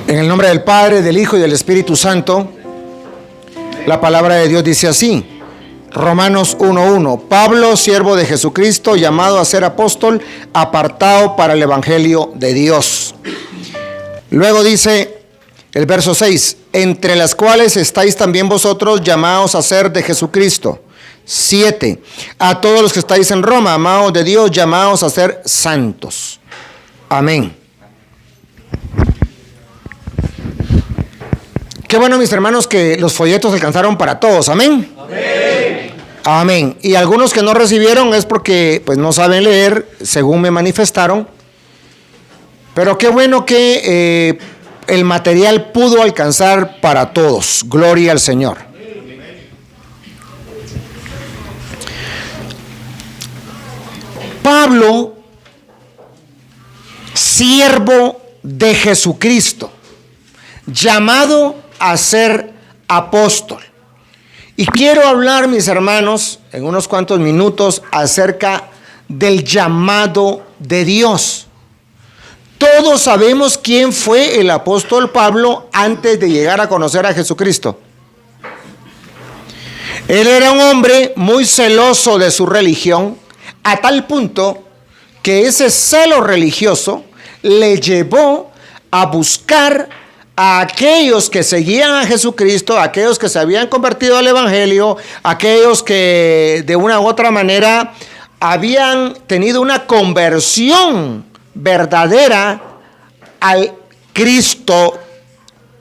En el nombre del Padre, del Hijo y del Espíritu Santo, la palabra de Dios dice así, Romanos 1:1, Pablo, siervo de Jesucristo, llamado a ser apóstol, apartado para el Evangelio de Dios. Luego dice el verso 6, entre las cuales estáis también vosotros, llamados a ser de Jesucristo. 7, a todos los que estáis en Roma, amados de Dios, llamados a ser santos. Amén. Qué bueno, mis hermanos, que los folletos alcanzaron para todos. Amén. Amén. Amén. Y algunos que no recibieron es porque pues no saben leer, según me manifestaron. Pero qué bueno que el material pudo alcanzar para todos. Gloria al Señor. Pablo, siervo de Jesucristo, llamado a ser apóstol. Y quiero hablar, mis hermanos, en unos cuantos minutos acerca del llamado de Dios. Todos sabemos quién fue el apóstol Pablo antes de llegar a conocer a Jesucristo. Él era un hombre muy celoso de su religión, a tal punto que ese celo religioso le llevó a buscar a aquellos que seguían a Jesucristo, a aquellos que se habían convertido al Evangelio, aquellos que de una u otra manera habían tenido una conversión verdadera al Cristo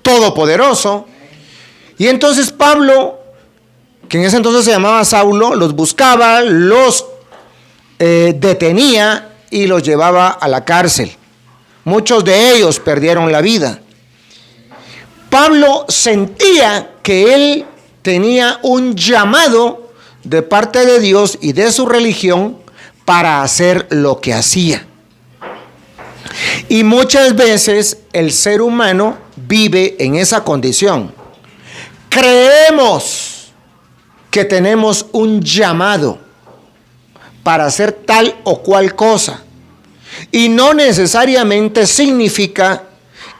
Todopoderoso. Y entonces Pablo, que en ese entonces se llamaba Saulo, los buscaba, los detenía y los llevaba a la cárcel. Muchos de ellos perdieron la vida. Pablo sentía que él tenía un llamado de parte de Dios y de su religión para hacer lo que hacía. Y muchas veces el ser humano vive en esa condición. Creemos que tenemos un llamado para hacer tal o cual cosa. Y no necesariamente significa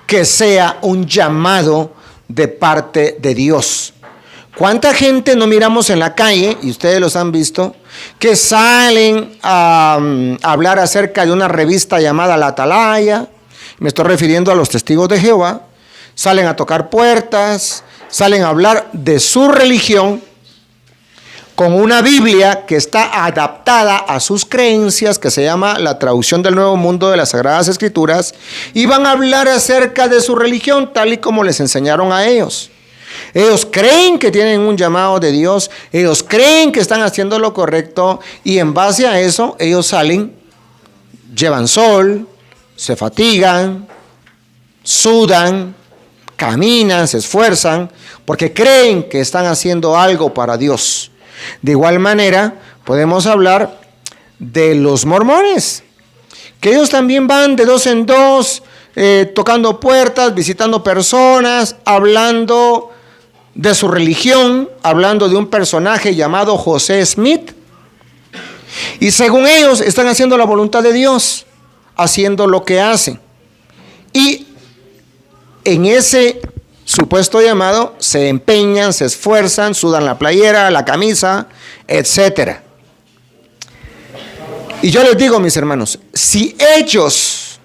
que sea un llamado de parte de Dios. ¿Cuánta gente no miramos en la calle, y ustedes los han visto, que salen a hablar acerca de una revista llamada La Atalaya? Me estoy refiriendo a los testigos de Jehová. Salen a tocar puertas, salen a hablar de su religión con una Biblia que está adaptada a sus creencias, que se llama la traducción del Nuevo Mundo de las Sagradas Escrituras, y van a hablar acerca de su religión tal y como les enseñaron a ellos. Ellos creen que tienen un llamado de Dios, ellos creen que están haciendo lo correcto, y en base a eso ellos salen, llevan sol, se fatigan, sudan, caminan, se esfuerzan, porque creen que están haciendo algo para Dios. De igual manera, podemos hablar de los mormones, que ellos también van de dos en dos, tocando puertas, visitando personas, hablando de su religión, hablando de un personaje llamado José Smith. Y según ellos, están haciendo la voluntad de Dios, haciendo lo que hacen. Y en ese supuesto llamado, se empeñan, se esfuerzan, sudan la playera, la camisa, etc. Y yo les digo, mis hermanos, si ellos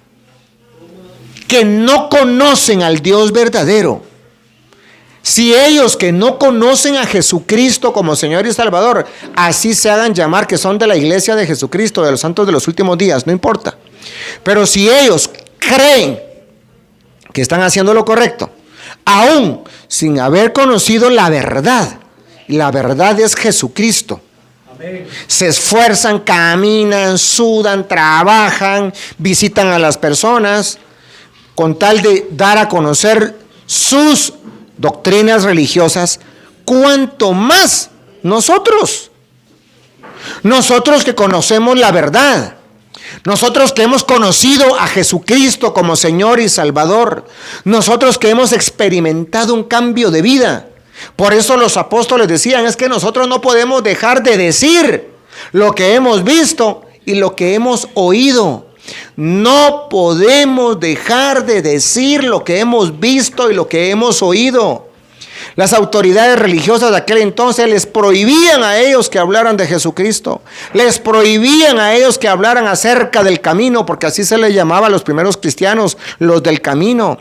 que no conocen al Dios verdadero, si ellos que no conocen a Jesucristo como Señor y Salvador, así se hagan llamar que son de la iglesia de Jesucristo, de los santos de los últimos días, no importa. Pero si ellos creen que están haciendo lo correcto, aún sin haber conocido la verdad es Jesucristo. Amén. Se esfuerzan, caminan, sudan, trabajan, visitan a las personas con tal de dar a conocer sus doctrinas religiosas, cuanto más nosotros que conocemos la verdad. Nosotros que hemos conocido a Jesucristo como Señor y Salvador, nosotros que hemos experimentado un cambio de vida. Por eso los apóstoles decían, es que nosotros no podemos dejar de decir lo que hemos visto y lo que hemos oído. No podemos dejar de decir lo que hemos visto y lo que hemos oído. Las autoridades religiosas de aquel entonces les prohibían a ellos que hablaran de Jesucristo. Les prohibían a ellos que hablaran acerca del camino, porque así se les llamaba a los primeros cristianos, los del camino.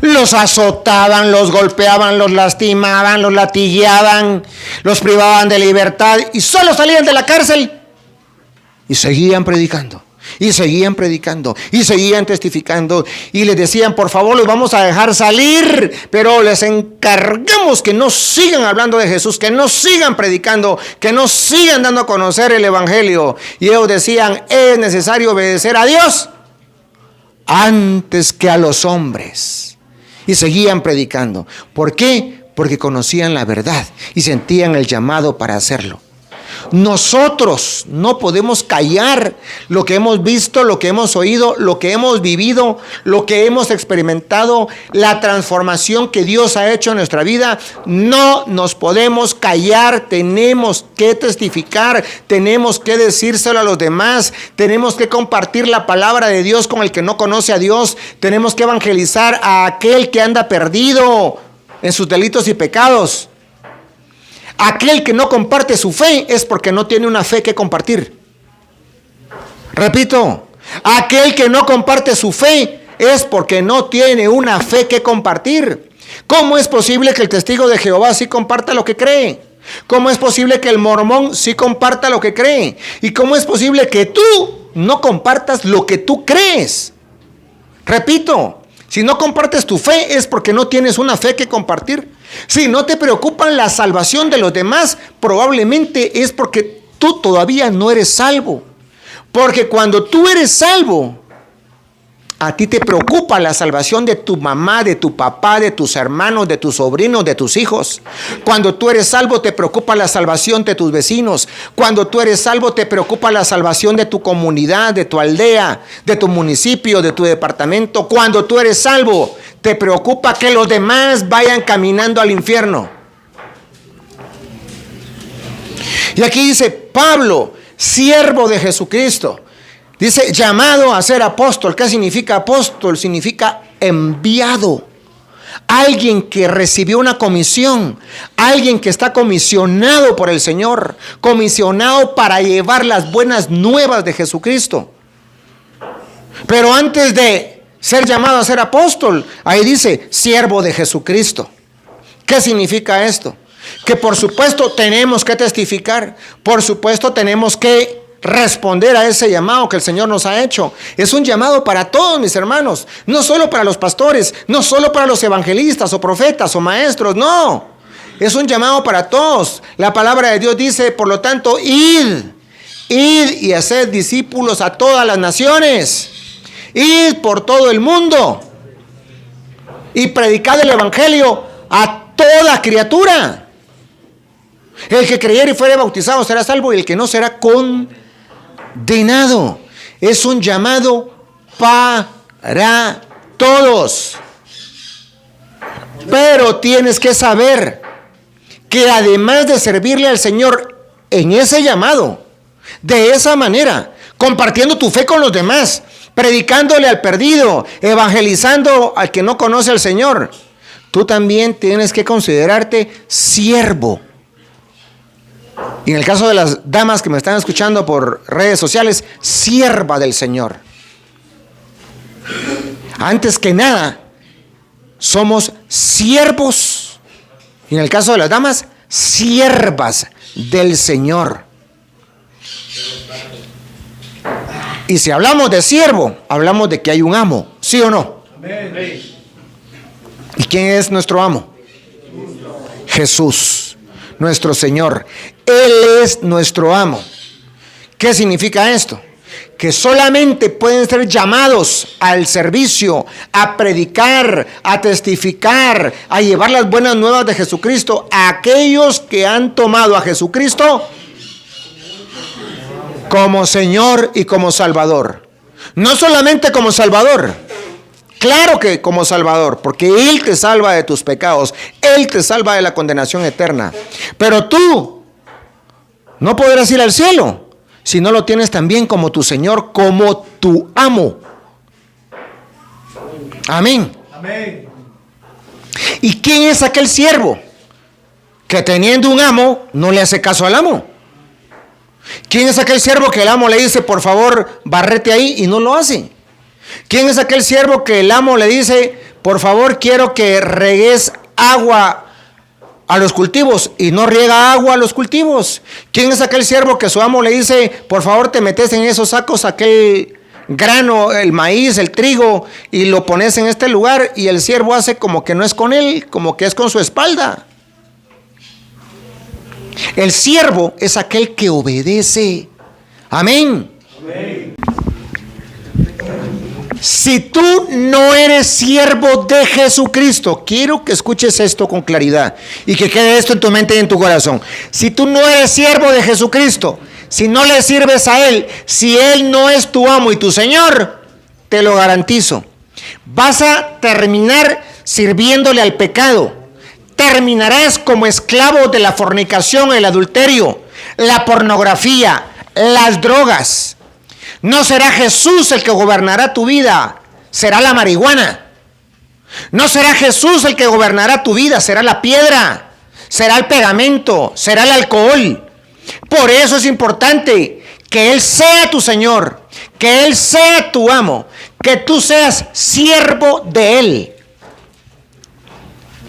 Los azotaban, los golpeaban, los lastimaban, los latigueaban, los privaban de libertad y solo salían de la cárcel y seguían predicando. Y seguían predicando, y seguían testificando, y les decían, por favor, los vamos a dejar salir, pero les encargamos que no sigan hablando de Jesús, que no sigan predicando, que no sigan dando a conocer el evangelio. Y ellos decían, es necesario obedecer a Dios antes que a los hombres. Y seguían predicando. ¿Por qué? Porque conocían la verdad y sentían el llamado para hacerlo. Nosotros no podemos callar lo que hemos visto, lo que hemos oído, lo que hemos vivido, lo que hemos experimentado, la transformación que Dios ha hecho en nuestra vida. No nos podemos callar, tenemos que testificar, tenemos que decírselo a los demás, tenemos que compartir la palabra de Dios con el que no conoce a Dios, tenemos que evangelizar a aquel que anda perdido en sus delitos y pecados. Aquel que no comparte su fe es porque no tiene una fe que compartir. Repito, aquel que no comparte su fe es porque no tiene una fe que compartir. ¿Cómo es posible que el testigo de Jehová sí comparta lo que cree? ¿Cómo es posible que el mormón sí comparta lo que cree? ¿Y cómo es posible que tú no compartas lo que tú crees? Repito, si no compartes tu fe es porque no tienes una fe que compartir. Si no te preocupa la salvación de los demás, probablemente es porque tú todavía no eres salvo. Porque cuando tú eres salvo, a ti te preocupa la salvación de tu mamá, de tu papá, de tus hermanos, de tus sobrinos, de tus hijos. Cuando tú eres salvo, te preocupa la salvación de tus vecinos. Cuando tú eres salvo, te preocupa la salvación de tu comunidad, de tu aldea, de tu municipio, de tu departamento. Cuando tú eres salvo, te preocupa que los demás vayan caminando al infierno. Y aquí dice Pablo, siervo de Jesucristo. Dice, llamado a ser apóstol. ¿Qué significa apóstol? Significa enviado. Alguien que recibió una comisión. Alguien que está comisionado por el Señor. Comisionado para llevar las buenas nuevas de Jesucristo. Pero antes de ser llamado a ser apóstol, ahí dice, siervo de Jesucristo. ¿Qué significa esto? Que por supuesto tenemos que testificar. Por supuesto tenemos que responder a ese llamado que el Señor nos ha hecho. Es un llamado para todos, mis hermanos, no solo para los pastores, no solo para los evangelistas o profetas o maestros, no, es un llamado para todos. La palabra de Dios dice, por lo tanto, id y haced discípulos a todas las naciones, id por todo el mundo y predicad el evangelio a toda criatura. El que creyere y fuere bautizado será salvo, y el que no será condenado. Es un llamado para todos. Pero tienes que saber que además de servirle al Señor en ese llamado, de esa manera, compartiendo tu fe con los demás, predicándole al perdido, evangelizando al que no conoce al Señor, tú también tienes que considerarte siervo. Y en el caso de las damas que me están escuchando por redes sociales, sierva del Señor. Antes que nada, somos siervos. Y en el caso de las damas, siervas del Señor. Y si hablamos de siervo, hablamos de que hay un amo, ¿sí o no? Amén. ¿Y quién es nuestro amo? Jesús, nuestro Señor. Él es nuestro amo. ¿Qué significa esto? Que solamente pueden ser llamados al servicio, a predicar, a testificar, a llevar las buenas nuevas de Jesucristo a aquellos que han tomado a Jesucristo como Señor y como Salvador. No solamente como Salvador, claro que como Salvador, porque Él te salva de tus pecados, Él te salva de la condenación eterna. Pero tú no podrás ir al cielo si no lo tienes también como tu Señor, como tu amo. Amén. Amén. ¿Y quién es aquel siervo que teniendo un amo no le hace caso al amo? ¿Quién es aquel siervo que el amo le dice, por favor, barrete ahí, y no lo hace? ¿Quién es aquel siervo que el amo le dice, por favor, quiero que regues agua a los cultivos, y no riega agua a los cultivos? ¿Quién es aquel siervo que su amo le dice, por favor, te metes en esos sacos aquel grano, el maíz, el trigo, y lo pones en este lugar, y el siervo hace como que no es con él, como que es con su espalda? El siervo es aquel que obedece. Amén. Amén. Si tú no eres siervo de Jesucristo, quiero que escuches esto con claridad y que quede esto en tu mente y en tu corazón. Si tú no eres siervo de Jesucristo, si no le sirves a Él, si Él no es tu amo y tu Señor, te lo garantizo, vas a terminar sirviéndole al pecado. Terminarás como esclavo de la fornicación, el adulterio, la pornografía, las drogas. No será Jesús el que gobernará tu vida, será la marihuana. No será Jesús el que gobernará tu vida, será la piedra, será el pegamento, será el alcohol. Por eso es importante que Él sea tu Señor, que Él sea tu amo, que tú seas siervo de Él.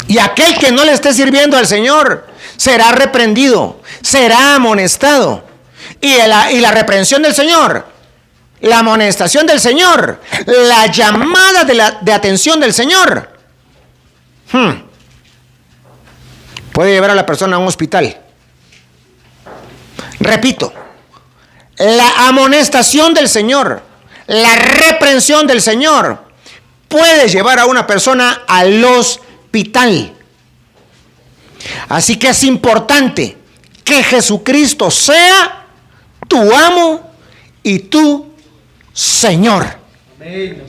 Y aquel que no le esté sirviendo al Señor será reprendido, será amonestado. Y la reprensión del Señor, la amonestación del Señor, la llamada de atención del Señor, puede llevar a la persona a un hospital. Repito, la amonestación del Señor, la reprensión del Señor puede llevar a una persona al hospital. Así que es importante que Jesucristo sea tu amo y tu Señor. Amén.